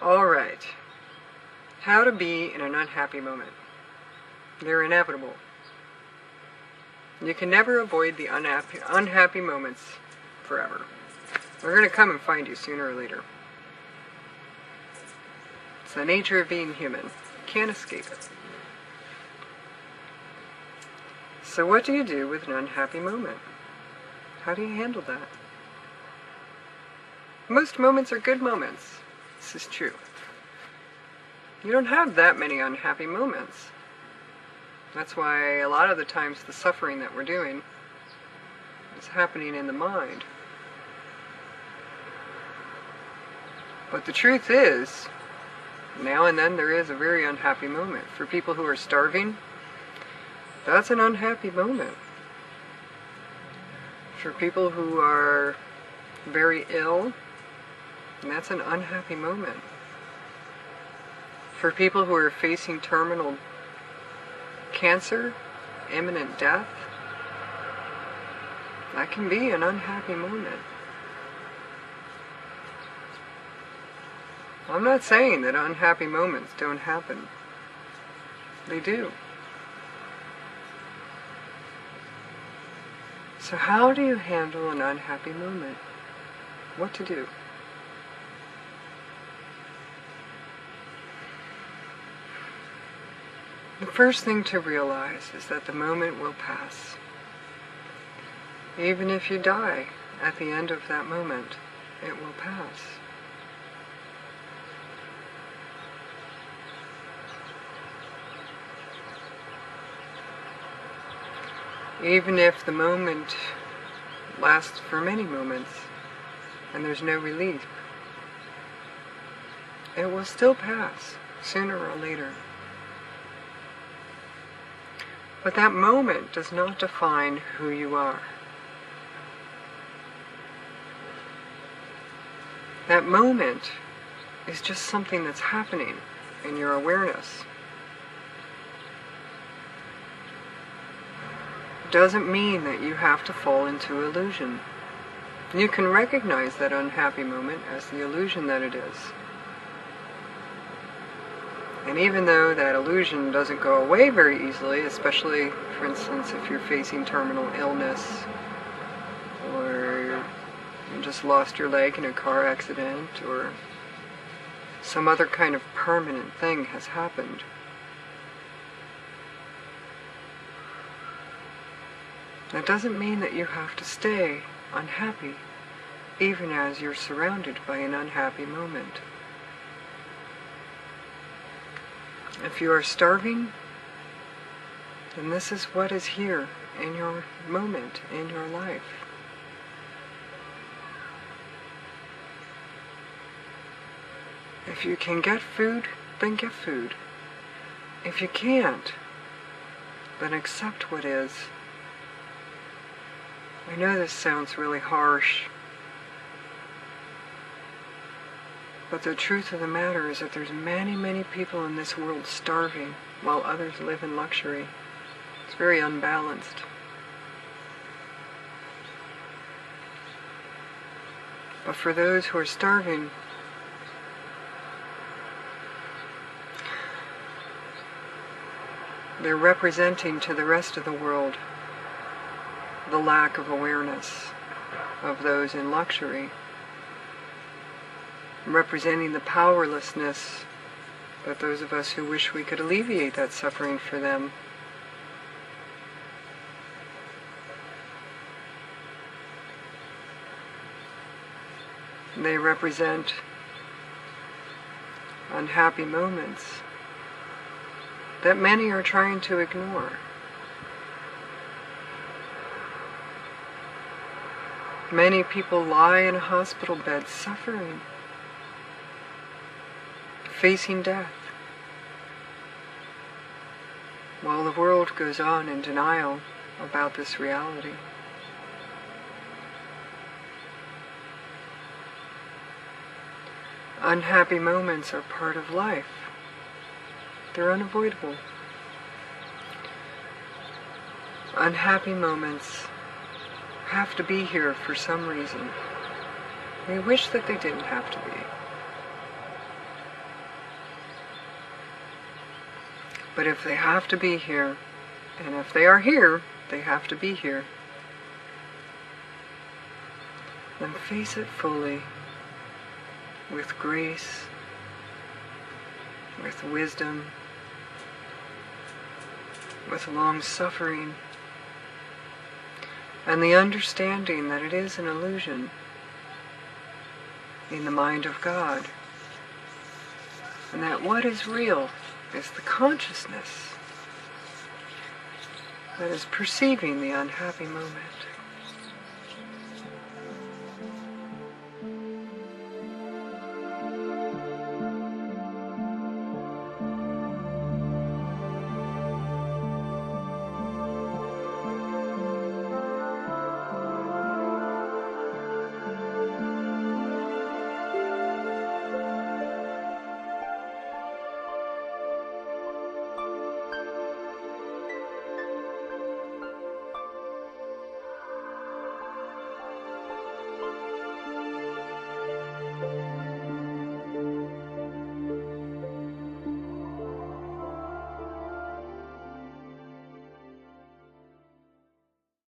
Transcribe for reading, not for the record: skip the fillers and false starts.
Alright, how to be in an unhappy moment. They're inevitable. You can never avoid the unhappy moments forever. They're going to come and find you sooner or later. It's the nature of being human. You can't escape it. So what do you do with an unhappy moment? How do you handle that? Most moments are good moments. This is true. You don't have that many unhappy moments. That's why a lot of the times the suffering that we're doing is happening in the mind. But the truth is, now and then there is a very unhappy moment. For people who are starving, that's an unhappy moment. For people who are very ill, that's an unhappy moment. For people who are facing terminal cancer, imminent death, that can be an unhappy moment. I'm not saying that unhappy moments don't happen. They do. So how do you handle an unhappy moment? What to do? The first thing to realize is that the moment will pass. Even if you die at the end of that moment, it will pass. Even if the moment lasts for many moments and there's no relief, it will still pass sooner or later. But that moment does not define who you are. That moment is just something that's happening in your awareness. It doesn't mean that you have to fall into illusion. You can recognize that unhappy moment as the illusion that it is. And even though that illusion doesn't go away very easily, especially, for instance, if you're facing terminal illness, or you just lost your leg in a car accident, or some other kind of permanent thing has happened, that doesn't mean that you have to stay unhappy, even as you're surrounded by an unhappy moment. If you are starving, then this is what is here in your moment, in your life. If you can get food, then get food. If you can't, then accept what is. I know this sounds really harsh, but the truth of the matter is that there's many, many people in this world starving while others live in luxury. It's very unbalanced. But for those who are starving, they're representing to the rest of the world the lack of awareness of those in luxury, representing the powerlessness that those of us who wish we could alleviate that suffering for them. They represent unhappy moments that many are trying to ignore. Many people lie in a hospital bed suffering, facing death, while the world goes on in denial about this reality. Unhappy moments are part of life. They're unavoidable. Unhappy moments have to be here for some reason. We wish that they didn't have to be. But if they have to be here, and if they are here, they have to be here, then face it fully, with grace, with wisdom, with long-suffering, and the understanding that it is an illusion in the mind of God, and that what is real is the consciousness that is perceiving the unhappy moment.